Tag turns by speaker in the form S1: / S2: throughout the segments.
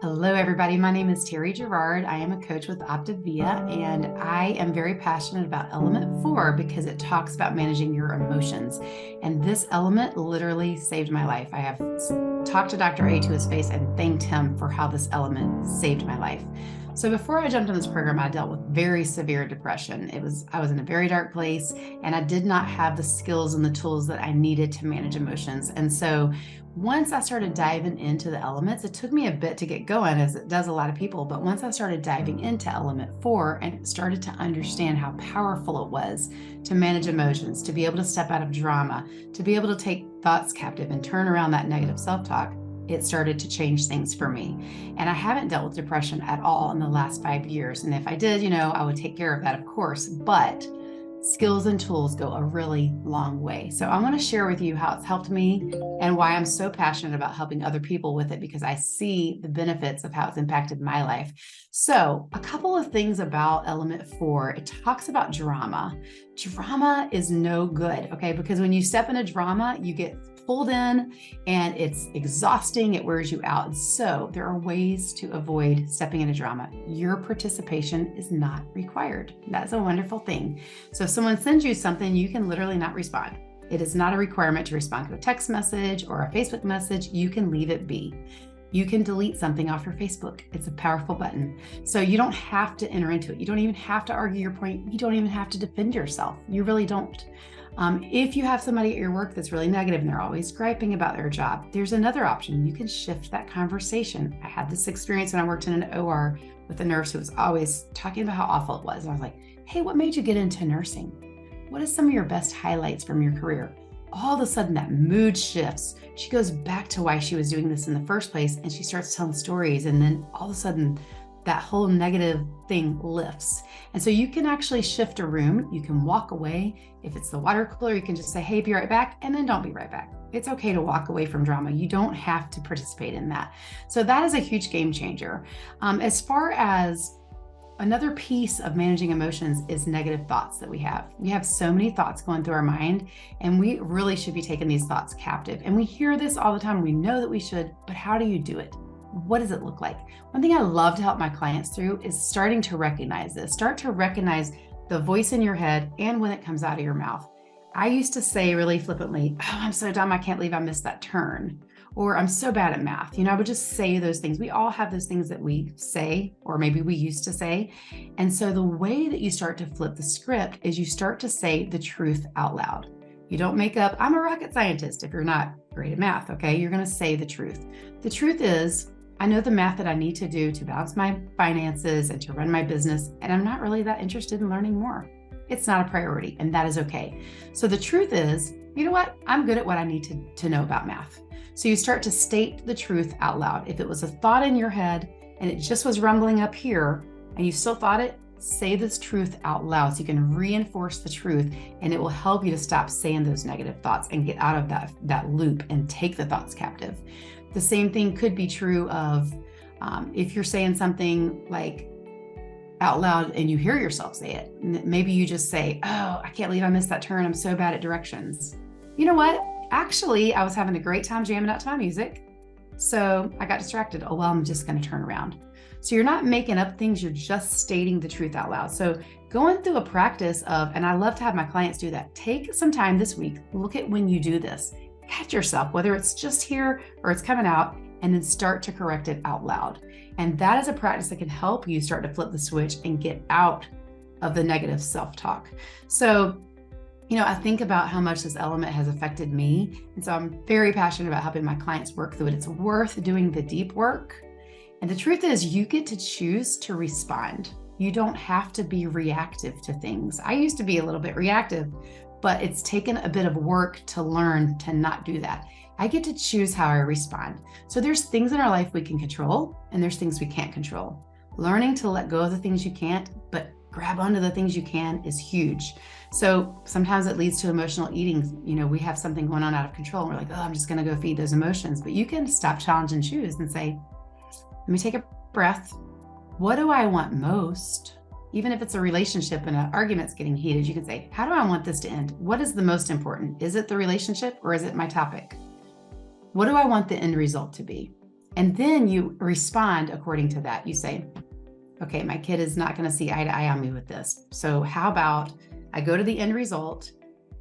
S1: Hello, everybody. My name is Terri Garard. I am a coach with Optavia, and I am very passionate about element 4 because it talks about managing your emotions. And this element literally saved my life. I have talked to Dr. A to his face and thanked him for how this element saved my life. So before I jumped on this program, I dealt with very severe depression. I was in a very dark place, and I did not have the skills and the tools that I needed to manage emotions. And so once I started diving into the elements, it took me a bit to get going, as it does a lot of people. But once I started diving into element 4 and started to understand how powerful it was to manage emotions, to be able to step out of drama, to be able to take thoughts captive and turn around that negative self-talk, it started to change things for me. And I haven't dealt with depression at all in the last 5 years. And if I did, I would take care of that, of course. But skills and tools go a really long way. So I want to share with you how it's helped me and why I'm so passionate about helping other people with it, because I see the benefits of how it's impacted my life. So a couple of things about element 4, it talks about drama. Drama is no good, okay? Because when you step into drama, you get pulled in and it's exhausting. It wears you out. So there are ways to avoid stepping into drama. Your participation is not required. That's a wonderful thing. So if someone sends you something, you can literally not respond. It is not a requirement to respond to a text message or a Facebook message. You can leave it be. You can delete something off your Facebook. It's a powerful button. So you don't have to enter into it. You don't even have to argue your point. You don't even have to defend yourself. You really don't. If you have somebody at your work that's really negative and they're always griping about their job, there's another option. You can shift that conversation. I had this experience when I worked in an OR with a nurse who was always talking about how awful it was. And I was like, hey, what made you get into nursing? What is some of your best highlights from your career? All of a sudden that mood shifts. She goes back to why she was doing this in the first place, and she starts telling stories. And then all of a sudden that whole negative thing lifts. And so you can actually shift a room. You can walk away. If it's the water cooler, you can just say, hey, be right back. And then don't be right back. It's okay to walk away from drama. You don't have to participate in that. So that is a huge game changer. As far as another piece of managing emotions is negative thoughts that we have. We have so many thoughts going through our mind, and we really should be taking these thoughts captive. And we hear this all the time. We know that we should, but how do you do it? What does it look like? One thing I love to help my clients through is starting to recognize this. Start to recognize the voice in your head and when it comes out of your mouth. I used to say really flippantly, oh, I'm so dumb, I can't believe I missed that turn. Or I'm so bad at math. I would just say those things. We all have those things that we say, or maybe we used to say. And so the way that you start to flip the script is you start to say the truth out loud. You don't make up, I'm a rocket scientist if you're not great at math, okay? You're gonna say the truth. The truth is, I know the math that I need to do to balance my finances and to run my business, and I'm not really that interested in learning more. It's not a priority, and that is okay. So the truth is, you know what? I'm good at what I need to know about math. So you start to state the truth out loud. If it was a thought in your head and it just was rumbling up here and you still thought it, say this truth out loud so you can reinforce the truth, and it will help you to stop saying those negative thoughts and get out of that loop and take the thoughts captive. The same thing could be true of if you're saying something like out loud and you hear yourself say it. Maybe you just say, oh, I can't believe I missed that turn. I'm so bad at directions. You know what? Actually, I was having a great time jamming out to my music. So I got distracted. Oh, well, I'm just going to turn around. So you're not making up things. You're just stating the truth out loud. So going through a practice of, and I love to have my clients do that. Take some time this week. Look at when you do this. Catch yourself, whether it's just here or it's coming out, and then start to correct it out loud. And that is a practice that can help you start to flip the switch and get out of the negative self-talk. So, I think about how much this element has affected me. And so I'm very passionate about helping my clients work through it. It's worth doing the deep work. And the truth is, you get to choose to respond. You don't have to be reactive to things. I used to be a little bit reactive, but it's taken a bit of work to learn to not do that. I get to choose how I respond. So there's things in our life we can control, and there's things we can't control. Learning to let go of the things you can't, but grab onto the things you can is huge. So sometimes it leads to emotional eating. We have something going on out of control, and we're like, oh, I'm just going to go feed those emotions. But you can stop, challenge, and choose and say, let me take a breath. What do I want most? Even if it's a relationship and an argument's getting heated, you can say, how do I want this to end? What is the most important? Is it the relationship or is it my topic? What do I want the end result to be? And then you respond according to that. You say, okay, my kid is not going to see eye to eye on me with this. So how about I go to the end result?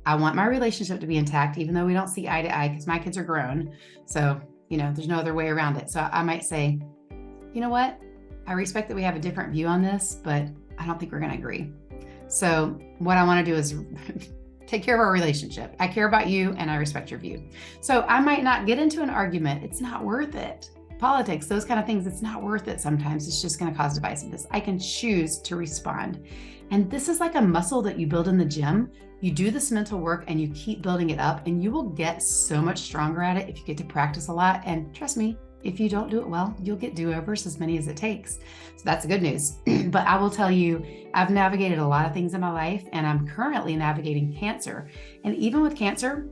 S1: I want my relationship to be intact, even though we don't see eye to eye because my kids are grown. So, there's no other way around it. So I might say, you know what? I respect that we have a different view on this, but I don't think we're going to agree. So what I want to do is take care of our relationship. I care about you and I respect your view. So I might not get into an argument. It's not worth it. Politics, those kind of things, it's not worth it sometimes. It's just going to cause divisiveness. I can choose to respond. And this is like a muscle that you build in the gym. You do this mental work and you keep building it up, and you will get so much stronger at it if you get to practice a lot. And trust me, if you don't do it well, you'll get do-overs, as many as it takes. So that's good news. But I will tell you, I've navigated a lot of things in my life, and I'm currently navigating cancer. And even with cancer,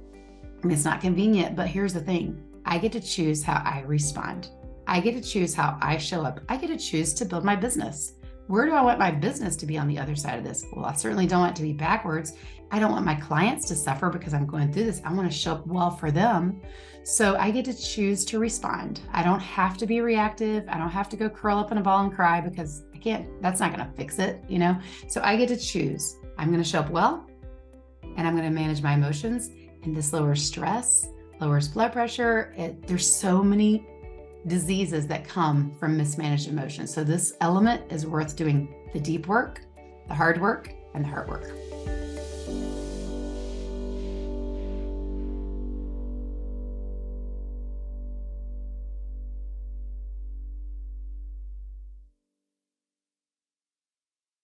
S1: it's not convenient, but here's the thing. I get to choose how I respond. I get to choose how I show up. I get to choose to build my business. Where do I want my business to be on the other side of this? Well, I certainly don't want it to be backwards. I don't want my clients to suffer because I'm going through this. I want to show up well for them. So I get to choose to respond. I don't have to be reactive. I don't have to go curl up in a ball and cry because I can't, that's not going to fix it, So I get to choose. I'm going to show up well, and I'm going to manage my emotions, and this lowers stress, lowers blood pressure. There's so many diseases that come from mismanaged emotions. So this element is worth doing the deep work, the hard work, and the hard work.